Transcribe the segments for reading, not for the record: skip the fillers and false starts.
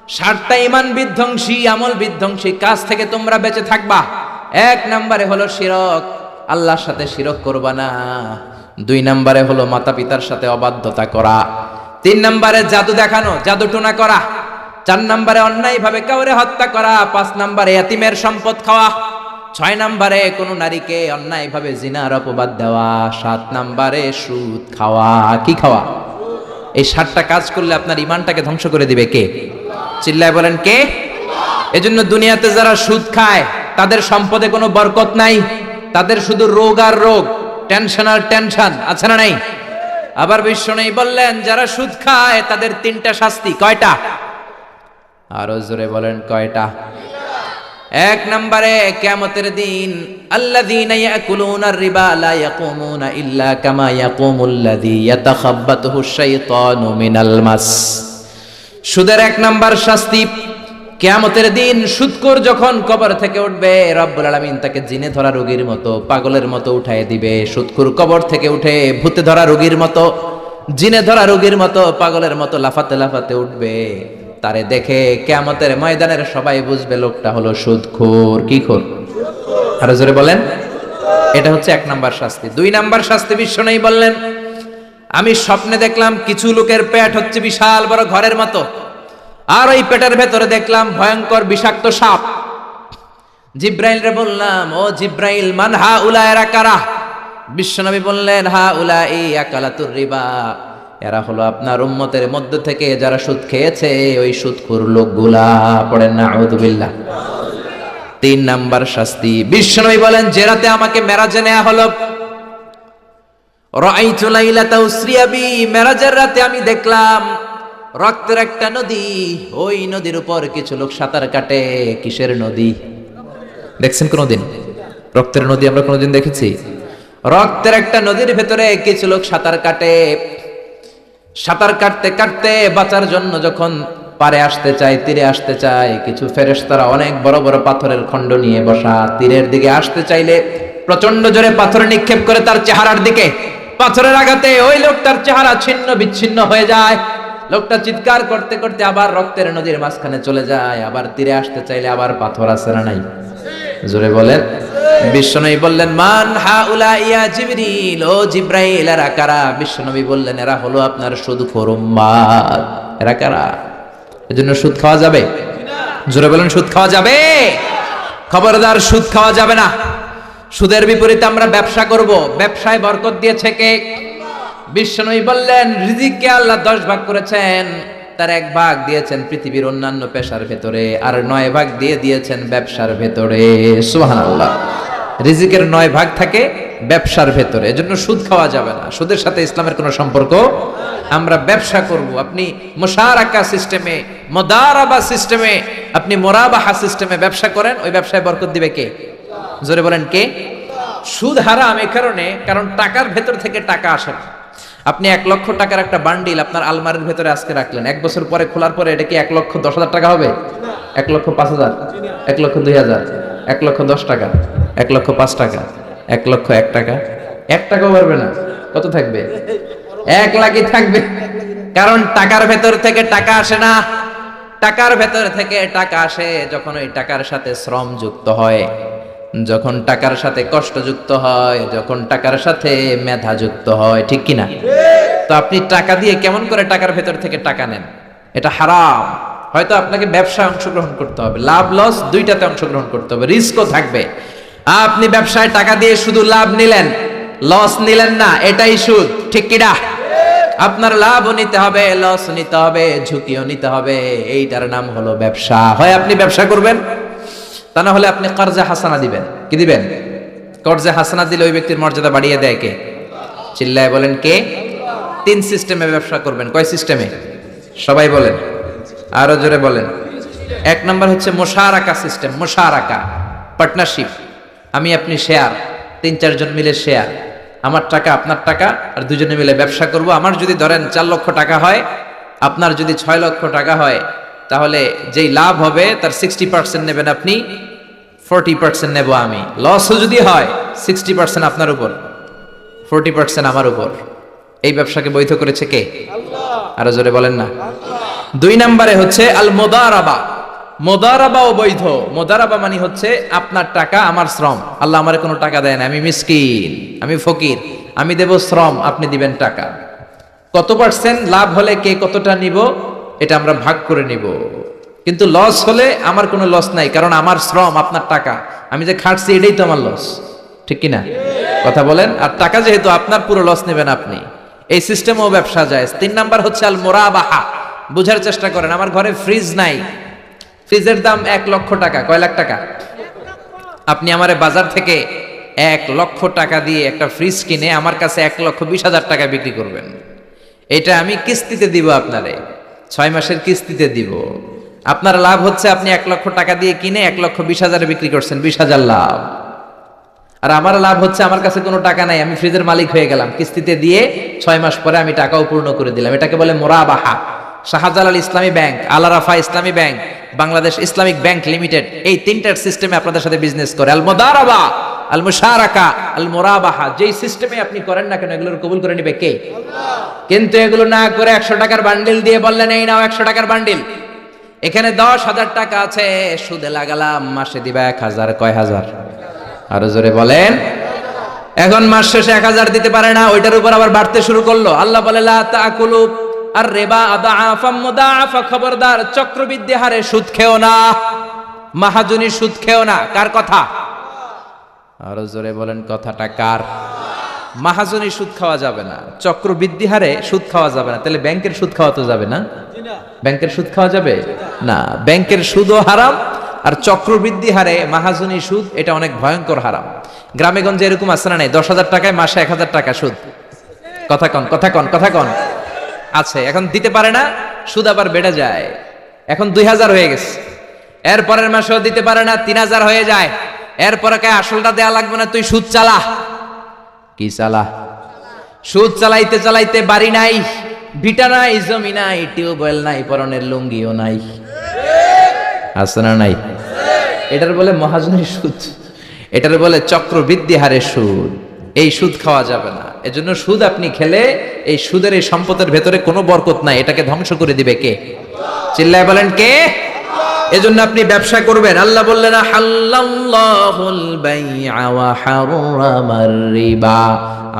7টা ঈমান বিধ্বংসী, আমল বিধ্বংসী কাজ থেকে তোমরা বেঁচে থাকবা। 1 নম্বরে হলো শিরক, আল্লাহর সাথে শিরক করবা না। 2 নম্বরে হলো মাতা পিতার সাথে অবাধ্যতা করা। 3 নম্বরে জাদু দেখানো, জাদু টুনা করা। 4 নম্বরে অন্যায়ভাবে কাউরে হত্যা করা। 5 নম্বরে এতিমের সম্পদ খাওয়া। 6 নম্বরে কোন নারীকে অন্যায়ভাবে জিনার অপবাদ দেওয়া। 7 নম্বরে সুদ খাওয়া। কি খাওয়া? এই 7টা কাজ করলে আপনার ঈমানটাকে ধ্বংস করে দিবে কে? চিল্লায় বলেন কে? এজন্য দুনিয়াতে যারা সুদ খায় তাদের সম্পদে কোনো বরকত নাই, তাদের শুধু রোগ আর রোগ, টেনশন আর টেনশন, আছে না নাই? আবার বিশ্বনবী বললেন যারা সুদ খায় তাদের 3টা শাস্তি। কয়টা? আরো জোরে বলেন কয়টা? 1 নম্বরে কিয়ামতের দিন আল্লাযীনা ইয়াকুলুনার রিবা লা ইয়াকুমুনা ইল্লা কামা ইয়াকুমুল্লাযী ইয়াতাখাব্বাতুহুশ শাইতানু মিনাল মাস। সুদের 1 নাম্বার শাস্তি, কিয়ামতের দিন সুদখোর যখন কবর থেকে উঠবে, রব্বুল আলামিন তাকে জিনে ধরা রোগীর মতো, পাগলের মতো উঠায় দিবে। সুদখোর কবর থেকে উঠে ভূতে ধরা রোগীর মতো, জিনে ধরা রোগীর মতো, পাগলের মতো লাফাতে লাফাতে উঠবে। তারে দেখে কিয়ামতের ময়দানের সবাই বুঝবে লোকটা হলো সুদখোর। কি খোর? আরো জোরে বলেন। এটা হচ্ছে 1 নাম্বার শাস্তি। 2 নাম্বার শাস্তি বিশ্বনবী বললেন, আমি স্বপ্নে দেখলাম কিছু লোকের পেট হচ্ছে বিশাল বড় ঘরের মতো, আর ওই পেটের ভেতরে দেখলাম ভয়ঙ্কর বিষাক্ত সাপ। জিব্রাইল রে বললাম, ও জিব্রাইল, মান হা উলা, এরা কারা? বিশ্বনবী বললেন, হা উলা ই আকালাতুর রিবা, এরা হলো আপনার উম্মতের মধ্য থেকে যারা সুদ খেয়েছে ওই সুদখোর লোকগুলা। পড়েন না আউযুবিল্লাহ। 3 নাম্বার শাস্তি, বিশ্বনবী বলেন যে রাতে আমাকে মেরাজে নেওয়া হলো, রাআইতু লাইলাতা উসরিয়া বি, মেরাজের রাতে আমি দেখলাম রক্তের একটা নদী, ওই নদীর উপর কিছু লোক সাঁতার কাটে। কিসের নদী? দেখছেন কোনদিন রক্তের নদী? আমরা কোনদিন দেখেছি? রক্তের একটা নদীর ভেতরে কিছু লোক সাঁতার কাটে। সাঁতার কাটতে কাটতে বাঁচার জন্য যখন পারে আসতে চায়, তীরে আসতে চায়, কিছু ফেরেশতারা অনেক বড় বড় পাথরের খণ্ড নিয়ে বসা, তীরের দিকে আসতে চাইলে প্রচন্ড জোরে পাথর নিক্ষেপ করে তার চেহারার দিকে। পাথরের আঘাতে ওই লোকটার চেহারা ছিন্ন বিচ্ছিন্ন হয়ে যায়। লোকটা চিৎকার করতে করতে আবার রক্তের নদীর মাঝখানে চলে যায়। আবার তীরে আসতে চাইলে আবার পাথর আছে না নাই? জোরে বলেন। বিশ্বনবী বললেন, মান হাউলা ইয়া জিবরিল, ও জিব্রাইল, এরা কারা? বিশ্বনবী বললেন, এরা হলো আপনার সুদখোর উম্মত। এরা কারা? এজন্য সুদ খাওয়া যাবে? জোরে বলেন, সুদ খাওয়া যাবে? খবরদার, সুদ খাওয়া যাবে না। সুদের বিপরীতে আমরা ব্যবসা করব। ব্যবসায় বরকত দিয়েছে কে? বিশ্বনবী বললেন, রিজিককে আল্লাহ 10 ভাগ করেছেন, তার 1 ভাগ দিয়েছেন পৃথিবীর অন্যান্য পেশার ভেতরে, আর 9 ভাগ দিয়ে দিয়েছেন ব্যবসার ভেতরে। সুবহানাল্লাহ। রিজিকের 9 ভাগ থাকে ব্যবসার ভেতরে, এজন্য সুদ খাওয়া যাবে না। সুদের সাথে ইসলামের কোনো সম্পর্ক। আমরা ব্যবসা করব। আপনি মুশারাকা সিস্টেমে, মুদারাবা সিস্টেমে, আপনি মুরাবাহা সিস্টেমে ব্যবসা করেন, ওই ব্যবসায় বরকত দিবে কে? জোরে বলেন কে? সুদ হারাম এই কারণে, কারণ টাকার ভেতর থেকে টাকা আসে না। আপনি 1 লক্ষ টাকার একটা বান্ডিল আপনার আলমারির ভেতরে আজকে রাখলেন, 1 বছর পরে খোলার পরে এটা কি 1,10,000 টাকা হবে? 1,05,000, 1,02,000, 1,10 টাকা, 1,05 টাকা, 1,01 টাকা, 1 টাকাও পারবে না। কত থাকবে? 1 লাখই থাকবে। কারণ টাকার ভেতর থেকে টাকা আসে না। টাকার ভেতর থেকে টাকা আসে যখন ওই টাকার সাথে শ্রম যুক্ত হয়, যখন টাকার সাথে কষ্ট যুক্ত হয়, যখন টাকার সাথে মেধা যুক্ত হয়। ঠিক কিনা? তো আপনি টাকা দিয়ে কেমন করে টাকার ভেতর থেকে টাকা নেন? এটা হারাম। হয়তো আপনাকে ব্যবসায় অংশগ্রহণ করতে হবে, লাভ লস দুইটাতে অংশগ্রহণ করতে হবে, রিস্কও থাকবে। আপনি ব্যবসায় টাকা দিয়ে শুধু লাভ নিলেন, লস নিলেন না, এটাই সুদ। ঠিক কিনা? আপনার লাভও নিতে হবে, লস নিতে হবে, ঝুঁকিও নিতে হবে। এইটার নাম হলো ব্যবসা। হয় আপনি ব্যবসা করবেন, তা না হলে আপনি কর্জে হাসানা দিবেন। কি দিবেন? কর্জে হাসানা দিলে ওই ব্যক্তির মর্যাদা বাড়িয়ে দেয় কে? চিল্লায় বলেন কে? 3 সিস্টেমে ব্যবসা করবেন। কয় সিস্টেমে? সবাই বলেন, আরো জোরে বলেন। 1 নাম্বার হচ্ছে মুশারাকা সিস্টেম। মুশারাকা, পার্টনারশিপ। আমি আপনি শেয়ার, 3-4 জন মিলে শেয়ার, আমার টাকা আপনার টাকা, আর দুজনে মিলে ব্যবসা করব। আমার যদি ধরেন 4 লক্ষ টাকা হয়, আপনার যদি 6 লক্ষ টাকা হয়, তাহলে যেই লাভ হবে তার 60% নেবেন আপনি, 40% নেব আমি। লসও যদি হয় 60% আপনার উপর, 40% আমার উপর। এই ব্যবসাকে বৈধ করেছে কে? আল্লাহ। আরো জোরে বলেন না। দুই নম্বরে হচ্ছে আল মুদারাবা। মুদারাবা অবৈধ। মুদারাবা মানে হচ্ছে আপনার টাকা আমার শ্রম। আল্লাহ আমারে কোনো টাকা দেয় না, আমি মিসকিন, আমি ফকির, আমি দেব শ্রম, আপনি দিবেন টাকা। কত পার্সেন্ট লাভ হলে কে কতটা নিব এটা আমরা ভাগ করে নিব, কিন্তু লস হলে আমার কোনো লস নাই, কারণ আমার শ্রম আপনার টাকা, আমি যে খাটছি এটাই তো আমার লস, ঠিক কিনা? কথা বলেন। আর টাকা যেহেতু আপনার, পুরো লস নেবেন আপনি। এই সিস্টেমও ব্যবসা যায়। তিন নাম্বার হচ্ছে আল মুরাবাহা। বুঝার চেষ্টা করেন, আমার ঘরে ফ্রিজ নাই, ফ্রিজের দাম 1 লক্ষ টাকা। কয় লাখ টাকা? আপনি আমারে বাজার থেকে 1 লক্ষ টাকা দিয়ে একটা ফ্রিজ কিনে আমার কাছে 1,20,000 টাকা বিক্রি করবেন। এটা আমি কিস্তিতে দিব আপনারে, 6 মাসের কিস্তিতে দিব। আপনার লাভ হচ্ছে আপনি 1 লক্ষ টাকা দিয়ে কিনে 1,20,000 বিক্রি করছেন, 20,000 লাভ। আর আমার লাভ হচ্ছে আমার কাছে কোনো টাকা নাই, আমি ফ্রিজের মালিক হয়ে গেলাম, কিস্তিতে দিয়ে 6 মাস পরে আমি টাকাও পূর্ণ করে দিলাম। এটাকে বলে মুরাবাহা। শাহজালাল ইসলামী ব্যাংক, আল রাফা ইসলামী bank, Bangladesh Islamic bank limited, এই তিনটার সিস্টেমে আপনাদের সাথে বিজনেস করে। আল মুদারাবা, আল মুশারাকা, আল মুরাবাহা, যেই সিস্টেমে আপনি করেন না কেন এগুলোর কবুল করে নিবে কে? আল্লাহ। কিন্তু এগুলো না করে 100 টাকার বান্ডিল দিয়ে বললেন এই নাও 100 টাকার বান্ডিল, এখানে 10,000 টাকা আছে, সুদে লাগালাম, মাসে দিবা 1,000। কয় হাজার? আরো জোরে বলেন। এখন মাস শেষে 1,000 দিতে পারে না, ওইটার উপর আবার বাড়তে শুরু করলো। আল্লাহ বলে লা তাকুলু আর রিবা আদাআফাম মুদাআফা, খবরদার চক্রবৃদ্ধি হারে সুদ খেও না, মাহাজনী সুদ খেও না। কার কথা? আরো জোরে বলেন, কথাটা কার? মাহাজনী সুদ খাওয়া যাবে না, চক্রবৃদ্ধি হারে সুদ খাওয়া যাবে না। তাহলে ব্যাংকের সুদ খাওয়া তো যাবে না? ব্যাংকের সুদ খাওয়া যাবে না। ব্যাংকের সুদও হারাম, আর চক্রবৃদ্ধি হারে মাহাজনী সুদ, এটা অনেক ভয়ঙ্কর হারাম। গ্রামে গঞ্জে এরকম আছে না নাই? 10,000 টাকায় মাসে 1,000 টাকা সুদ। কথা কন, কথা কন, কথা কন। আছে। এখন দিতে পারে না, সুদ আবার বেড়ে যায়। এখন 2,000 হয়ে গেছে, এরপরের মাসেও দিতে পারে না, 3,000 হয়ে যায়। এরপরে কে আসলটা দেয়া লাগবে না, তুই সুদ চালা। কি চালা? সুদ চালাইতে চালাইতে বাড়ি নাই, ভিটা নাই, জমি নাই, টিউবওয়েল নাই, পরনের লুঙ্গিও নাই। আছে না নাই? এটার বলে মহাজনী সুদ, এটার বলে চক্রবৃদ্ধি হারে সুদ। এই সুদ খাওয়া যাবে না। এজন্য সুদ আপনি খেলে এই সুদের এই সম্পদের ভেতরে কোনো বরকত নাই, এটাকে ধ্বংস করে দিবে কে? চিল্লায় বলেন কে? এজন্য আপনি ব্যবসা করবেন। আল্লাহ বললেন হাল্লাল্লাহুল বাইআ ওয়া হারামার রিবা,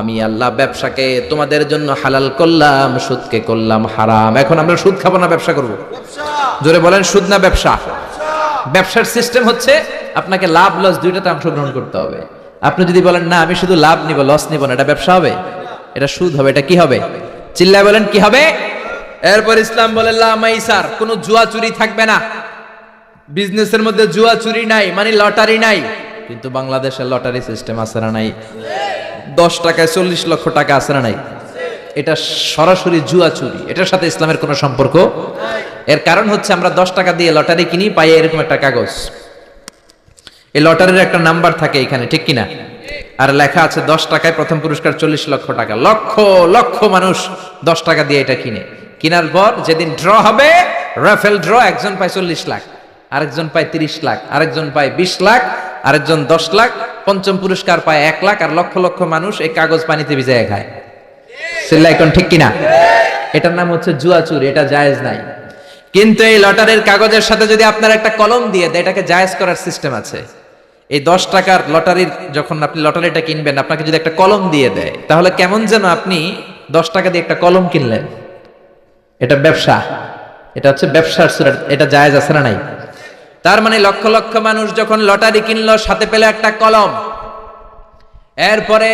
আমি আল্লাহ ব্যবসাকে তোমাদের জন্য হালাল করলাম, সুদকে করলাম হারাম। এখন আমরা সুদ খাবো না ব্যবসা করব? জোরে বলেন, সুদ না ব্যবসা? ব্যবসার সিস্টেম হচ্ছে আপনাকে লাভ লস দুইটাতে অংশগ্রহণ করতে হবে। আপনি যদি বলেন না আমি শুধু লাভ নিব, লস নিব না, এটা ব্যবসা হবে? এটা সুদ হবে। এটা কি হবে? চিল্লায় বলেন কি হবে? এরপর ইসলাম বলে লা মাইসার, কোনো জুয়া চুরি থাকবে না। বিজনেসের মধ্যে জুয়া চুরি নাই, মানে লটারি নাই। কিন্তু বাংলাদেশের লটারি সিস্টেম আছে না নাই? 10 টাকায় 40 লক্ষ টাকা আছে না নাই? এটা সরাসরি জুয়া চুরি, এটার সাথে ইসলামের কোনো সম্পর্ক। এর কারণ হচ্ছে আমরা 10 টাকা দিয়ে লটারি কিনি, পাই এরকম একটা কাগজ, এই লটারির একটা নাম্বার থাকে এখানে, ঠিক কিনা? আর লেখা আছে 10 টাকায় প্রথম পুরস্কার 40 লক্ষ টাকা। লক্ষ লক্ষ মানুষ 10 টাকা দিয়ে এটা কিনে। কেনার পর যেদিন ড্র হবে, রাফেল ড্র, একজন পায় 40 লাখ, আরেকজন পায় 30 লাখ, আরেকজন পায় 20 লাখ, আরেকজন 10 লাখ, পঞ্চম পুরস্কার পায় 1 লাখ, আর লক্ষ লক্ষ মানুষ এই কাগজ পানিতে ভিজায় খায়। সিল্লাইকন ঠিক কিনা? এটার নাম হচ্ছে জুয়া চুরি, এটা জায়েজ নাই। কিন্তু এই লটারির কাগজের সাথে যদি আপনার একটা কলম দিয়ে দেয়, এটাকে জায়েজ করার সিস্টেম আছে। এই 10 টাকার লটারির, যখন আপনি লটারিটা কিনবেন, আপনাকে যদি একটা কলম দিয়ে দেয়, তাহলে কেমন যেন আপনি 10 টাকা দিয়ে একটা কলম কিনলেন। এটা ব্যবসা, এটা হচ্ছে ব্যবসার সুরা, এটা জায়েজ আছে না নাই? তার মানে লক্ষ লক্ষ মানুষ যখন লটারি কিনলো, সাথে পেলে একটা কলম, এরপরে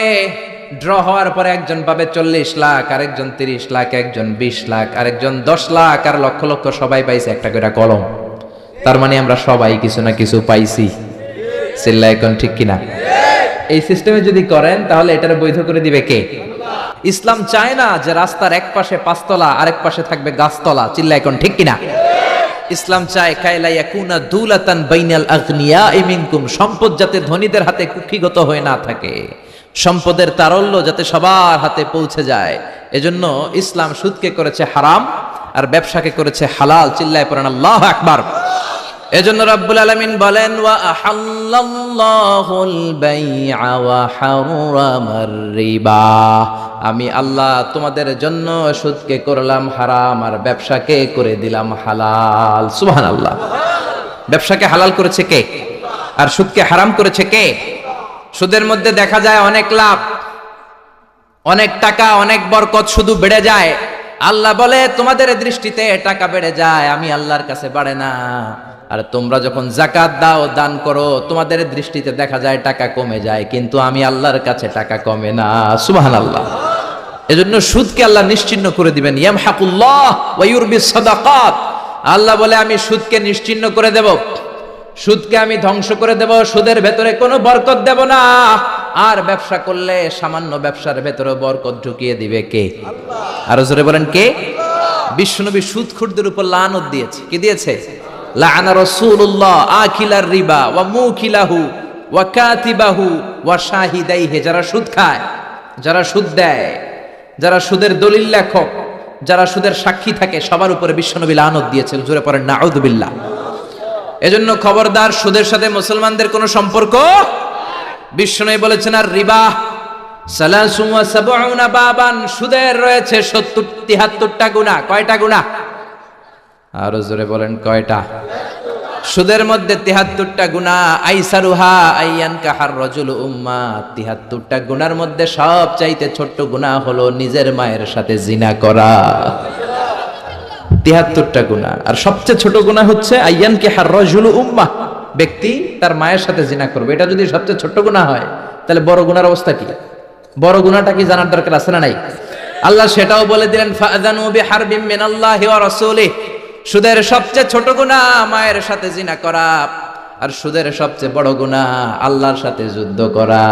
ড্র হওয়ার পরে একজন পাবে 40 লাখ, আরেকজন 30 লাখ, একজন 20 লাখ, আরেকজন 10 লাখ, আর লক্ষ লক্ষ সবাই পাইছে একটা করে কলম। তার মানে আমরা সবাই কিছু না কিছু পাইছি। চিল্লায় এখন ঠিক কিনা? এই সিস্টেমে যদি করেন তাহলে এটার বৈধ করে দিবে কে? ইসলাম চায় না যে রাস্তার এক পাশে 5 তলা, আরেক পাশে থাকবে গাছতলা। চিল্লায় এখন ঠিক কিনা? ইসলাম চায় কায়লা ইয়াকুনা দুলাতান বাইনাল আগনিয়াই মিনকুম, সম্পদ যাতে ধনীদের হাতে কুক্ষিগত হয়ে না থাকে, সম্পদের তারল্য যাতে সবার হাতে পৌঁছে যায়। এজন্য ইসলাম সুদকে করেছে হারাম, আর ব্যবসাকে করেছে হালাল। চিল্লায় পড়েন আল্লাহু আকবার। এজন্য রব্বুল আলামিন বলেন ওয়া আহাল্লাল্লাহুল বাইআ ওয়া হারামার রিবা, আমি আল্লাহ তোমাদের জন্য সুদকে করলাম হারাম আর ব্যবসাকে করে দিলাম হালাল। সুবহানাল্লাহ। ব্যবসাকে হালাল করেছে কে আর সুদকে হারাম করেছে কে? সুদের মধ্যে দেখা যায় অনেক লাভ, অনেক টাকা, অনেক বরকত, শুধু বেড়ে যায়। আল্লাহ বলে তোমাদের দৃষ্টিতে টাকা বেড়ে যায়, আমি আল্লাহর কাছে বাড়ে না। আর তোমরা যখন যাকাত দাও, দান করো, তোমাদের দৃষ্টিতে দেখা যায় টাকা কমে যায়, কিন্তু আমি আল্লাহর কাছে টাকা কমে না। সুবহানাল্লাহ। এজন্য সুদকে আল্লাহ নিশ্চিহ্ন করে দিবেন। ইয়ামহাকুল্লাহ ওয়া ইউরবিস সাদাকাত। আল্লাহ বলে আমি সুদকে নিশ্চিহ্ন করে দেব, সুদকে আমি ধ্বংস করে দেব, সুদের ভেতরে কোনো বরকত দেব না। আর ব্যবসা করলে সামান্য ব্যবসার ভেতরে বরকত ঢুকিয়ে দিবে কে? আরো জোরে বলেন কে? বিশ্বনবী সুদখোরদের উপর লানত দিয়েছে। কি দিয়েছে? লাআনা রাসূলুল্লাহ আকিলার রিবা ওয়া মুকিলাহু ওয়া কাতিবাহু ওয়া শাহিদাইহি। যারা সুদ খায়, যারা সুদ দেয়, যারা সুদের দলিল লেখক, যারা সুদের সাক্ষী থাকে, সবার উপরে বিশ্বনবী লানত দিয়েছেন। জোরে পড়েন নাউযুবিল্লাহ। এজন্য খবরদার, সুদের সাথে মুসলমানদের কোনো সম্পর্ক। বিশ্বনবী বলেছেন আর রিবা সালাসুম ওয়া সাবউনা বাবান, সুদের রয়েছে 73টা গুনাহ। কয়টা গুনাহ? আরো জোরে বলেন কয়টা? সুদের মধ্যে 73টা গুনাহ। আইসারুহা আইয়ান কাহার রাজুল উম্মা, 73টা গুনার মধ্যে সবচাইতে ছোট্ট গুনাহ হলো নিজের মায়ের সাথে জিনা করা। 73টা গুনাহ, আর সবচেয়ে ছোট গুনাহ হচ্ছে আইয়ান কাহার রাজুল উম্মা, ব্যক্তি তার মায়ের সাথে জিনা করবে। এটা যদি সবচেয়ে ছোট গুনাহ হয়, তাহলে বড় গুনার অবস্থা কি? বড় গুনাহটা কি জানার দরকার আছে না নাই? আল্লাহ সেটাও বলে দিলেন ফাআযানু বিহারবিম মিনাল্লাহি ওয়া রাসূলিহি। সুদের সবচেয়ে ছোট গুনাহ মায়ের সাথে জিনা করা, আর সুদের সবচেয়ে বড় গুনাহ আল্লাহর সাথে যুদ্ধ করা।